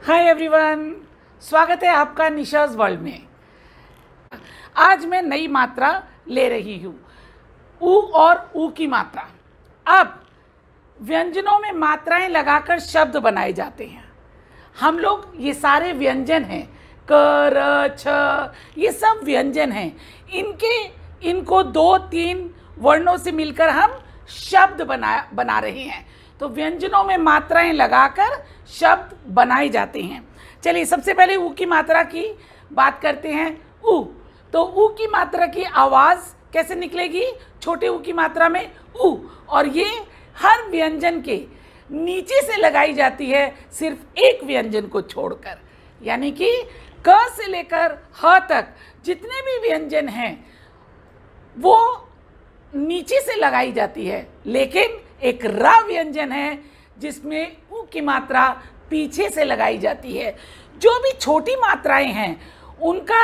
Hi everyone, स्वागत है आपका निशाज़ वर्ल्ड में। आज मैं नई मात्रा ले रही हूँ, ऊ और ऊ की मात्रा। अब व्यंजनों में मात्राएं लगाकर शब्द बनाए जाते हैं। हम लोग ये सारे व्यंजन हैं, क र छ, ये सब व्यंजन हैं। इनको 2-3 वर्णों से मिलकर हम शब्द बना रहे हैं। तो व्यंजनों में मात्राएं लगाकर शब्द बनाए जाते हैं। चलिए सबसे पहले ऊ की मात्रा की बात करते हैं। ऊ, तो ऊ की मात्रा की आवाज़ कैसे निकलेगी? छोटे ऊ की मात्रा में ऊ, और ये हर व्यंजन के नीचे से लगाई जाती है, सिर्फ एक व्यंजन को छोड़कर। यानी कि क से लेकर ह तक जितने भी व्यंजन हैं वो नीचे से लगाई जाती है, लेकिन एक र व्यंजन है जिसमें ऊ की मात्रा पीछे से लगाई जाती है। जो भी छोटी मात्राएं हैं उनका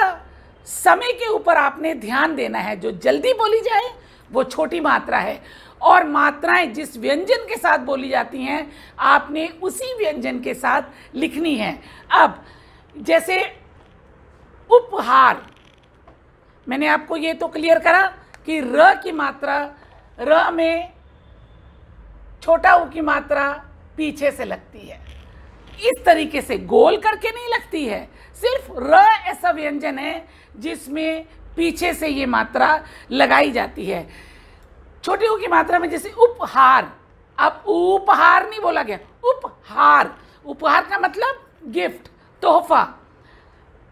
समय के ऊपर आपने ध्यान देना है। जो जल्दी बोली जाए वो छोटी मात्रा है, और मात्राएं जिस व्यंजन के साथ बोली जाती हैं आपने उसी व्यंजन के साथ लिखनी है। अब जैसे उपहार, मैंने आपको ये तो क्लियर करा कि र की मात्रा, र में छोटा ऊ की मात्रा पीछे से लगती है। इस तरीके से गोल करके नहीं लगती है, सिर्फ र ऐसा व्यंजन है जिसमें पीछे से ये मात्रा लगाई जाती है। छोटे ऊ की मात्रा में जैसे उपहार, अब उपहार नहीं बोला गया, उपहार। उपहार का मतलब गिफ्ट, तोहफा।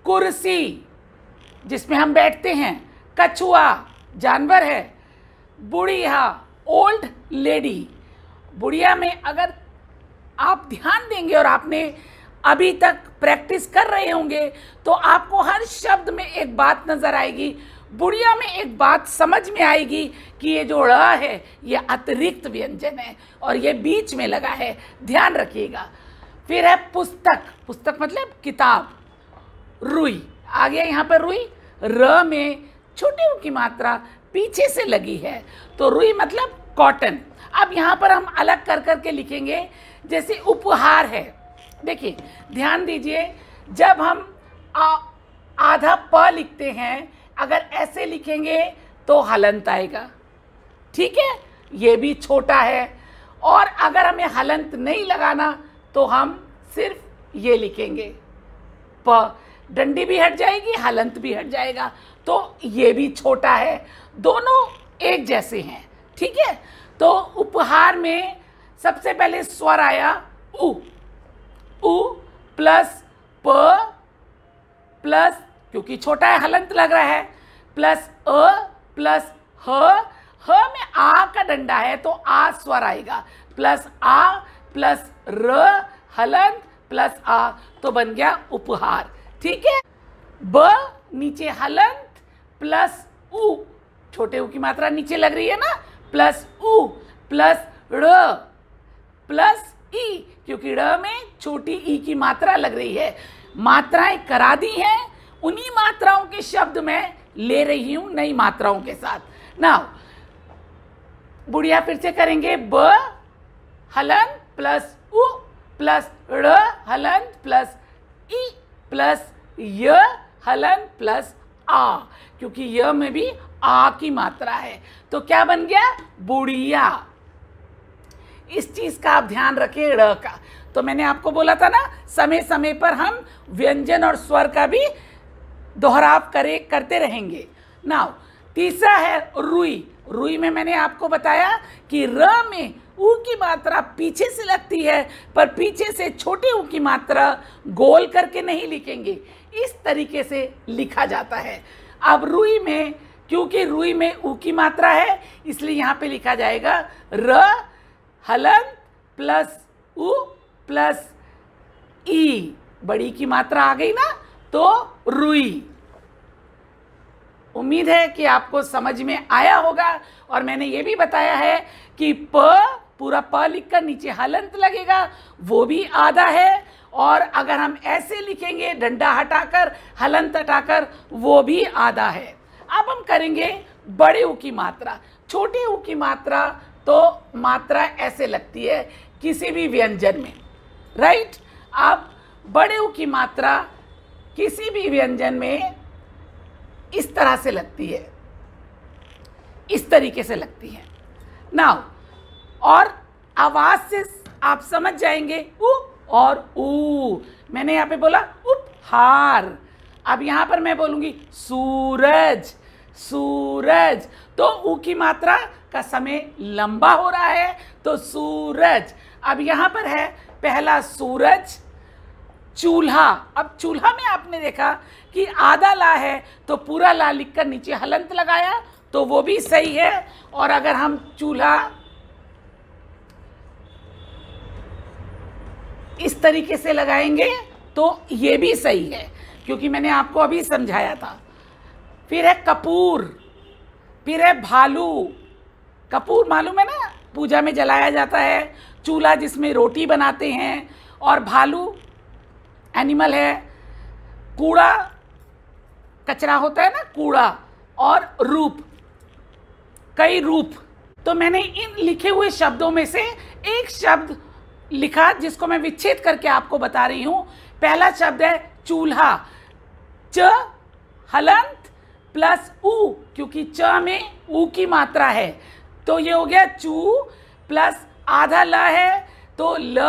कुर्सी जिसमें हम बैठते हैं, कछुआ जानवर है, बुढ़िया ओल्ड लेडी। बुढ़िया में अगर आप ध्यान देंगे और आपने अभी तक प्रैक्टिस कर रहे होंगे तो आपको हर शब्द में एक बात नजर आएगी। बुढ़िया में एक बात समझ में आएगी कि ये जो ड़ है ये अतिरिक्त व्यंजन है और ये बीच में लगा है, ध्यान रखिएगा। फिर है पुस्तक, पुस्तक मतलब किताब। रुई आ गया यहाँ पर, रुई। र में छोटे ऊ की मात्रा पीछे से लगी है, तो रुई मतलब कॉटन। अब यहाँ पर हम अलग कर करके लिखेंगे। जैसे उपहार है, देखिए ध्यान दीजिए, जब हम आधा प लिखते हैं, अगर ऐसे लिखेंगे तो हलंत आएगा, ठीक है, ये भी छोटा है। और अगर हमें हलंत नहीं लगाना तो हम सिर्फ ये लिखेंगे, प, डंडी भी हट जाएगी, हलंत भी हट जाएगा, तो ये भी छोटा है। दोनों एक जैसे हैं, ठीक है। तो उपहार में सबसे पहले स्वर आया उ, उ प्लस प प्लस, क्योंकि छोटा है हलंत लग रहा है, प्लस अ प्लस ह। ह में आ का डंडा है तो आ स्वर आएगा, प्लस आ प्लस र हलंत प्लस आ, तो बन गया उपहार, ठीक है। ब नीचे हलंत प्लस उ, छोटे ऊ की मात्रा नीचे लग रही है ना, प्लस उ प्लस ड़ प्लस ई, क्योंकि ड़ में छोटी ई की मात्रा लग रही है। मात्राएं करा दी हैं, उन्हीं मात्राओं के शब्द मैं ले रही हूं नई मात्राओं के साथ। नाउ बुढ़िया फिर से करेंगे, ब हलंत प्लस उ प्लस ड़ हलंत प्लस ई प्लस य हलंत प्लस आ, क्योंकि य में भी आ की मात्रा है, तो क्या बन गया? बुढ़िया। इस चीज का आप ध्यान रखें, ड़ का। तो मैंने आपको बोला था ना, समय समय पर हम व्यंजन और स्वर का भी दोहराव करते रहेंगे। नाउ तीसरा है रुई। रुई में मैंने आपको बताया कि र में ऊ की मात्रा पीछे से लगती है, पर पीछे से छोटे ऊ की मात्रा गोल करके नहीं लिखेंगे, इस तरीके से लिखा जाता है। अब रुई में, क्योंकि रुई में ऊ की मात्रा है, इसलिए यहाँ पे लिखा जाएगा र हलंत प्लस ऊ प्लस ई, बड़ी की मात्रा आ गई ना, तो रुई। उम्मीद है कि आपको समझ में आया होगा। और मैंने ये भी बताया है कि प, पूरा प लिखकर नीचे हलंत लगेगा, वो भी आधा है, और अगर हम ऐसे लिखेंगे डंडा हटाकर हलंत हटाकर, वो भी आधा है। अब हम करेंगे बड़े ऊ की मात्रा। छोटे ऊ की मात्रा तो मात्रा ऐसे लगती है किसी भी व्यंजन में, राइट। अब बड़े ऊ की मात्रा किसी भी व्यंजन में इस तरह से लगती है, इस तरीके से लगती है। नाउ और आवाज से आप समझ जाएंगे उ और ऊ। मैंने यहाँ पे बोला उपहार, अब यहाँ पर मैं बोलूँगी सूरज, सूरज, तो ऊ की मात्रा का समय लंबा हो रहा है तो सूरज। अब यहाँ पर है पहला सूरज, चूल्हा। अब चूल्हा में आपने देखा कि आधा ला है तो पूरा ला लिखकर नीचे हलंत लगाया तो वो भी सही है। और अगर हम चूल्हा इस तरीके से लगाएंगे तो ये भी सही है, क्योंकि मैंने आपको अभी समझाया था। फिर है कपूर, फिर है भालू। कपूर मालूम है ना, पूजा में जलाया जाता है, चूल्हा जिसमें रोटी बनाते हैं। और भालू एनिमल है, कूड़ा कचरा होता है ना, कूड़ा। और रूप, कई रूप। तो मैंने इन लिखे हुए शब्दों में से एक शब्द लिखा जिसको मैं विच्छेद करके आपको बता रही हूं। पहला शब्द है चूल्हा, च हलंत प्लस ऊ, क्योंकि च में ऊ की मात्रा है तो ये हो गया चू, प्लस आधा ल है तो ल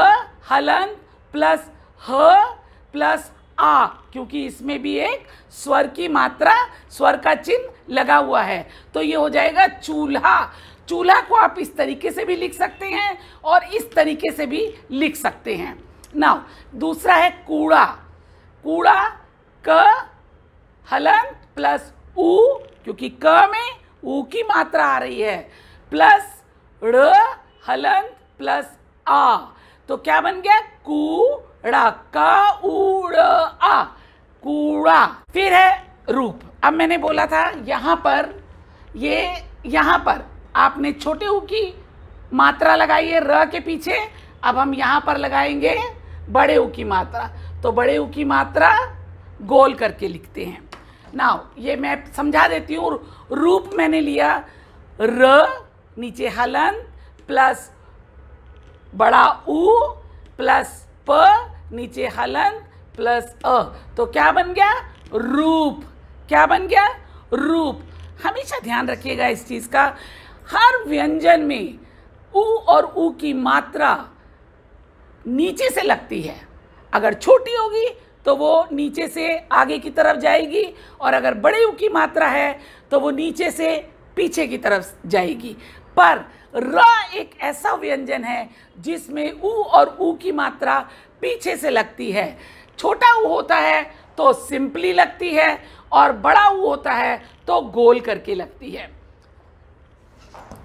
हलंत प्लस ह प्लस आ, क्योंकि इसमें भी एक स्वर की मात्रा, स्वर का चिन्ह लगा हुआ है तो ये हो जाएगा चूल्हा। चूल्हा को आप इस तरीके से भी लिख सकते हैं और इस तरीके से भी लिख सकते हैं। नाउ दूसरा है कूड़ा, कूड़ा क हलंत प्लस ऊ, क्योंकि क में ऊ की मात्रा आ रही है, प्लस ड़ हलंत प्लस आ, तो क्या बन गया कूड़ा, का ऊड़ आ, कूड़ा। फिर है रूप। अब मैंने बोला था यहाँ पर, ये यहाँ पर आपने छोटे ऊ की मात्रा लगाई है र के पीछे, अब हम यहाँ पर लगाएंगे बड़े ऊ की मात्रा, तो बड़े ऊ की मात्रा गोल करके लिखते हैं। नाउ ये मैं समझा देती हूँ। रूप मैंने लिया र, नीचे हलंत प्लस बड़ा ऊ प्लस प, नीचे हलंत प्लस अ, तो क्या बन गया रूप। क्या बन गया रूप। हमेशा ध्यान रखिएगा इस चीज़ का, हर व्यंजन में ऊ और ऊ की मात्रा नीचे से लगती है। अगर छोटी होगी तो वो नीचे से आगे की तरफ जाएगी, और अगर बड़े ऊ की मात्रा है तो वो नीचे से पीछे की तरफ जाएगी। पर र एक ऐसा व्यंजन है जिसमें ऊ और ऊ की मात्रा पीछे से लगती है। छोटा ऊ होता है तो सिंपली लगती है, और बड़ा ऊ होता है तो गोल करके लगती है।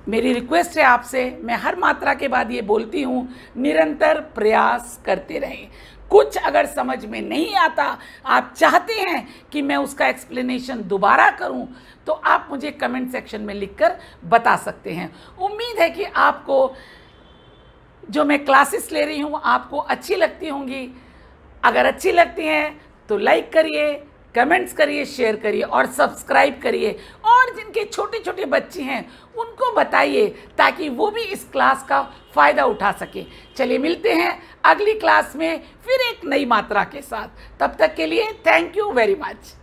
मेरी रिक्वेस्ट है आपसे, मैं हर मात्रा के बाद ये बोलती हूँ, निरंतर प्रयास करते रहें। कुछ अगर समझ में नहीं आता, आप चाहते हैं कि मैं उसका एक्सप्लेनेशन दोबारा करूं, तो आप मुझे कमेंट सेक्शन में लिखकर बता सकते हैं। उम्मीद है कि आपको जो मैं क्लासेस ले रही हूं आपको अच्छी लगती होंगी। अगर अच्छी लगती हैं तो लाइक करिए, कमेंट्स करिए, शेयर करिए और सब्सक्राइब करिए। और जिनके छोटे छोटे बच्चे हैं उनको बताइए ताकि वो भी इस क्लास का फ़ायदा उठा सके। चलिए मिलते हैं अगली क्लास में फिर एक नई मात्रा के साथ। तब तक के लिए थैंक यू वेरी मच।